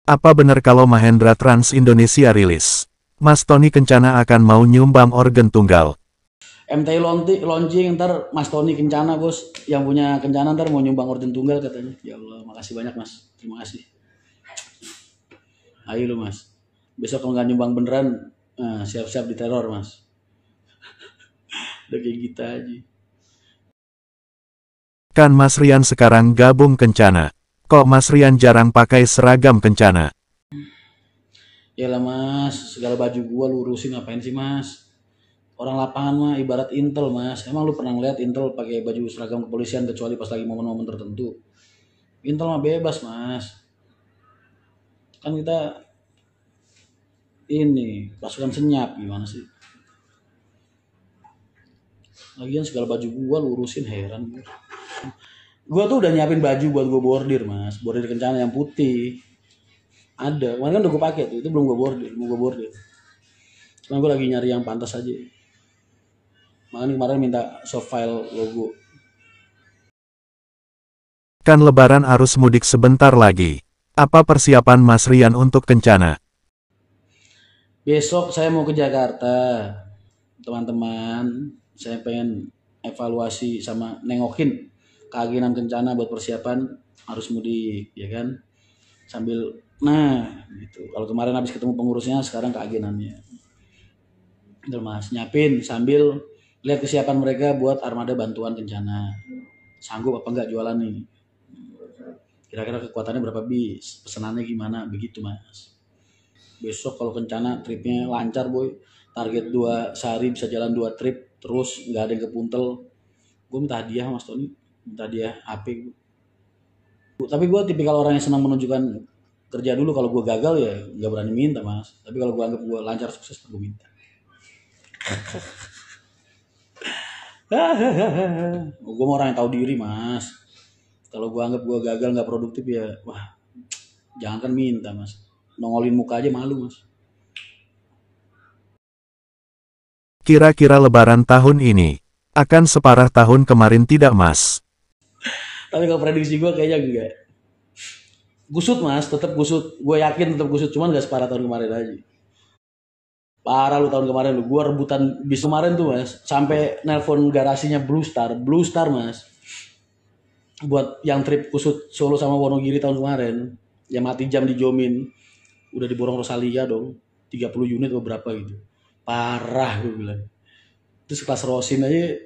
Apa benar kalau Mahendra Trans Indonesia rilis? Mas Tony Kencana akan mau nyumbang organ tunggal. MTI launching ntar Mas Tony Kencana bos, yang punya Kencana ntar mau nyumbang organ tunggal katanya. Ya Allah, makasih banyak mas, terima kasih. Ayo lu mas, besok kalau nggak nyumbang beneran, siap-siap diteror mas. Udah kayak gitu aja. Kan Mas Rian sekarang gabung Kencana. Kok Mas Rian jarang pakai seragam Kencana? Yalah mas, segala baju gua lu urusin ngapain sih mas? Orang lapangan mah ibarat intel mas. Emang lu pernah ngeliat intel pakai baju seragam kepolisian kecuali pas lagi momen-momen tertentu? Intel mah bebas mas. Kan kita ini pasukan senyap gimana sih? Lagian segala baju gua lu urusin, heran gua. Gua tuh udah nyiapin baju buat gua bordir mas, bordir Kencana yang putih. Ada, kemarin kan udah gue pakai tuh, itu belum gue bordir, mau gue bordir. Cuman gue lagi nyari yang pantas aja. Makanya kemarin minta soft file logo. Kan lebaran arus mudik sebentar lagi. Apa persiapan Mas Rian untuk Kencana? Besok saya mau ke Jakarta, teman-teman. Saya pengen evaluasi sama nengokin keagenan Kencana buat persiapan arus mudik, ya kan? Sambil, nah gitu. Kalau kemarin habis ketemu pengurusnya, sekarang keagenannya. Udah mas, nyiapin sambil lihat kesiapan mereka buat armada bantuan Kencana. Sanggup apa enggak jualan nih? Kira-kira kekuatannya berapa bis? Pesanannya gimana? Begitu mas. Besok kalau Kencana tripnya lancar boy. Target 2 sehari bisa jalan 2 trip. Terus nggak ada yang kepuntel. Gue minta hadiah mas Tony. Minta hadiah HP. Tapi gue tipikal orang yang senang menunjukkan kerja dulu. Kalau gue gagal ya nggak berani minta mas. Tapi kalau gue anggap gue lancar sukses gue minta. Gue mau orang yang tahu diri mas. Kalau gue anggap gue gagal nggak produktif ya, wah jangankan minta mas, nongolin muka aja malu mas. Kira-kira lebaran tahun ini akan separah tahun kemarin tidak Mas? Tapi kalau prediksi gue kayaknya enggak. Gusut mas, tetap gusut. Gue yakin tetap gusut, cuman gak separah tahun kemarin aja. Parah lu tahun kemarin lu, gue rebutan bis kemarin tuh mas, sampai nelpon garasinya Blue Star mas. Buat yang trip kusut Solo sama Wonogiri tahun kemarin, yang mati jam di Jomin, udah diborong Rosalia dong, 30 unit beberapa gitu. Parah gue bilang. Terus kelas Rosin aja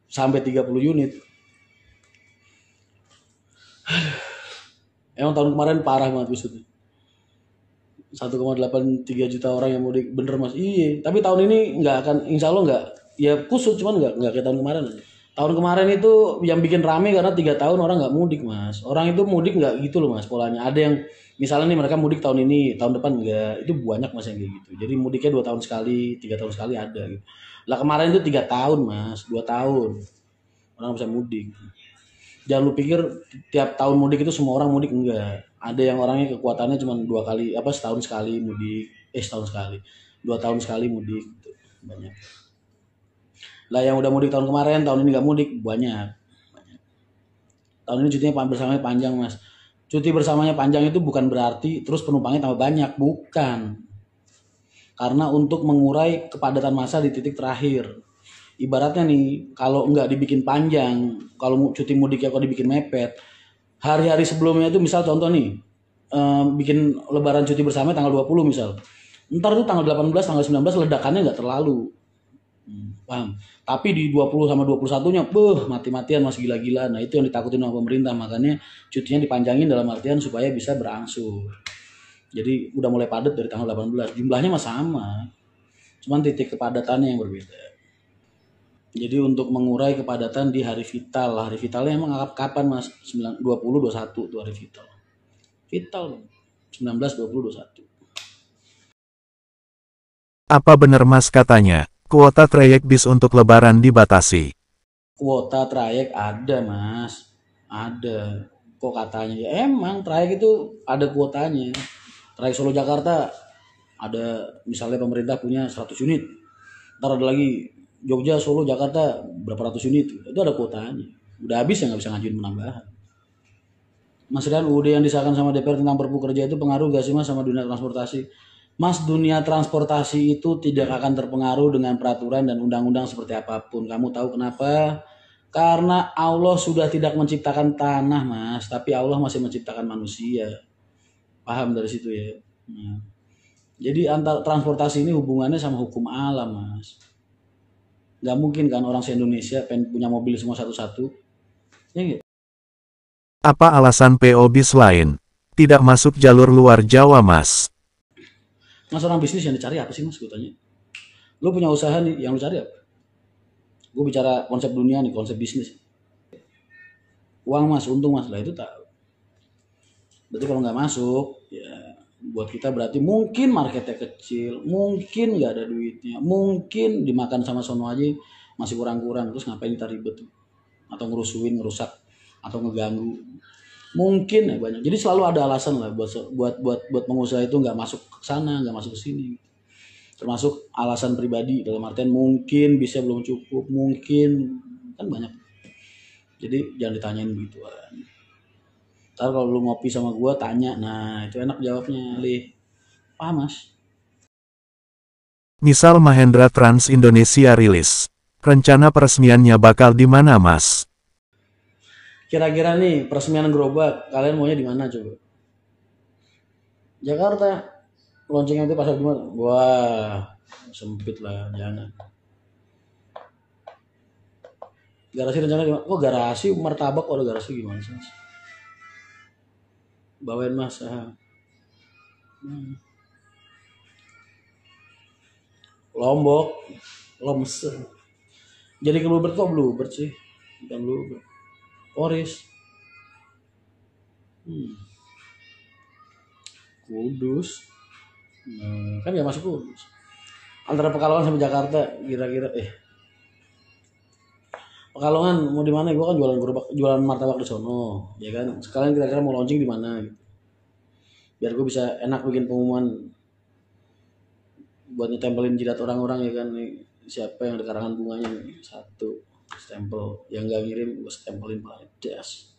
sampai 30 unit. Emang tahun kemarin parah banget kusutnya. 1,83 juta orang yang mudik, bener mas. Iya, tapi tahun ini nggak akan, insya Allah nggak. Ya kusut, cuman nggak kayak tahun kemarin aja. Tahun kemarin itu yang bikin rame karena 3 tahun orang nggak mudik mas. Orang itu mudik nggak gitu loh mas polanya. Ada yang misalnya nih mereka mudik tahun ini, tahun depan enggak. Itu banyak mas yang kayak gitu. Jadi mudiknya 2 tahun sekali, 3 tahun sekali ada gitu. Lah kemarin itu 3 tahun mas, 2 tahun orang bisa mudik. Jangan lu pikir tiap tahun mudik itu semua orang mudik, enggak. Ada yang orangnya kekuatannya cuma 2 kali, apa setahun sekali mudik, setahun sekali, 2 tahun sekali mudik, gitu. Banyak. Lah yang udah mudik tahun kemarin, tahun ini nggak mudik, banyak. Tahun ini cutinya bersamanya panjang mas. Cuti bersamanya panjang itu bukan berarti terus penumpangnya tambah banyak, bukan. Karena untuk mengurai kepadatan massa di titik terakhir. Ibaratnya nih, kalau nggak dibikin panjang, kalau cuti mudiknya kalau dibikin mepet, hari-hari sebelumnya itu misal contoh nih, bikin lebaran cuti bersama tanggal 20 misal. Ntar tuh tanggal 18, tanggal 19 ledakannya nggak terlalu. Paham? Tapi di 20 sama 21-nya, mati-matian mas gila-gila. Nah itu yang ditakutin sama pemerintah, makanya cutinya dipanjangin dalam artian supaya bisa berangsur. Jadi udah mulai padat dari tanggal 18, jumlahnya mah sama, cuman titik kepadatannya yang berbeda. Jadi untuk mengurai kepadatan di hari vitalnya emang kapan mas? 20, 21 tuh hari vital. Vital 19, 20, 21. Apa benar Mas katanya, kuota trayek bis untuk lebaran dibatasi? Kuota trayek ada mas, ada. Kok katanya? Ya emang trayek itu ada kuotanya. Trayek Solo Jakarta ada, misalnya pemerintah punya 100 unit. Ntar ada lagi Jogja, Solo, Jakarta berapa ratus unit. Itu ada kuotanya. Udah habis ya nggak bisa ngajuin penambahan. Mas Rian, UUD yang disahkan sama DPR tentang Perpu Kerja itu pengaruh gak sih Mas sama dunia transportasi? Mas, dunia transportasi itu tidak akan terpengaruh dengan peraturan dan undang-undang seperti apapun. Kamu tahu kenapa? Karena Allah sudah tidak menciptakan tanah, Mas, tapi Allah masih menciptakan manusia. Paham dari situ ya? Nah, jadi antar transportasi ini hubungannya sama hukum alam, Mas. Gak mungkin kan orang se-Indonesia pengen punya mobil semua satu-satu. Ya nggak? Apa alasan PO bis lain? Tidak masuk jalur luar Jawa, Mas. Mas, orang bisnis yang dicari apa sih, Mas? Gue tanya. Lu punya usaha nih, yang lu cari apa? Gue bicara konsep dunia nih, konsep bisnis. Uang Mas, untung Mas, lah itu tak. Berarti kalau nggak masuk, ya buat kita berarti mungkin marketnya kecil, mungkin nggak ada duitnya, mungkin dimakan sama sono aja masih kurang-kurang, terus ngapain kita ribet tuh? Atau ngerusuin, ngerusak, atau ngeganggu. Mungkin ya banyak. Jadi selalu ada alasan lah buat pengusaha itu nggak masuk ke sana, nggak masuk ke sini. Termasuk alasan pribadi dalam artian mungkin bisa belum cukup, mungkin kan banyak. Jadi jangan ditanyain begituan. Ntar kalau lu ngopi sama gua tanya, nah itu enak jawabnya, Lih. Paham Mas? Misal Mahendra Trans Indonesia rilis. Rencana peresmiannya bakal di mana, Mas? Kira-kira nih peresmian gerobak, kalian maunya di mana coba? Jakarta. Launchingnya itu pasar di mana? Wah, sempit lah, jangan. Garasi rencana gimana? Kok garasi martabak ada garasi gimana sih Mas? Bawain Mas. Lombok, Lomser. Jadi ke Bluebird kok Bluebird sih? Bukan Bluebird. Oris. Kudus. Kan gak masuk Kudus. Antara Pekalongan sama Jakarta kira-kira Pekalongan mau di mana? Gue kan jualan gerobak, jualan martabak di sono, ya kan. Sekalian kira-kira mau launching di mana gitu. Biar gue bisa enak bikin pengumuman buat nyetempelin jidat orang-orang ya kan nih. Siapa yang ada karangan bunganya nih? Satu stempel, yang gak ngirim gue stempelin pakai das.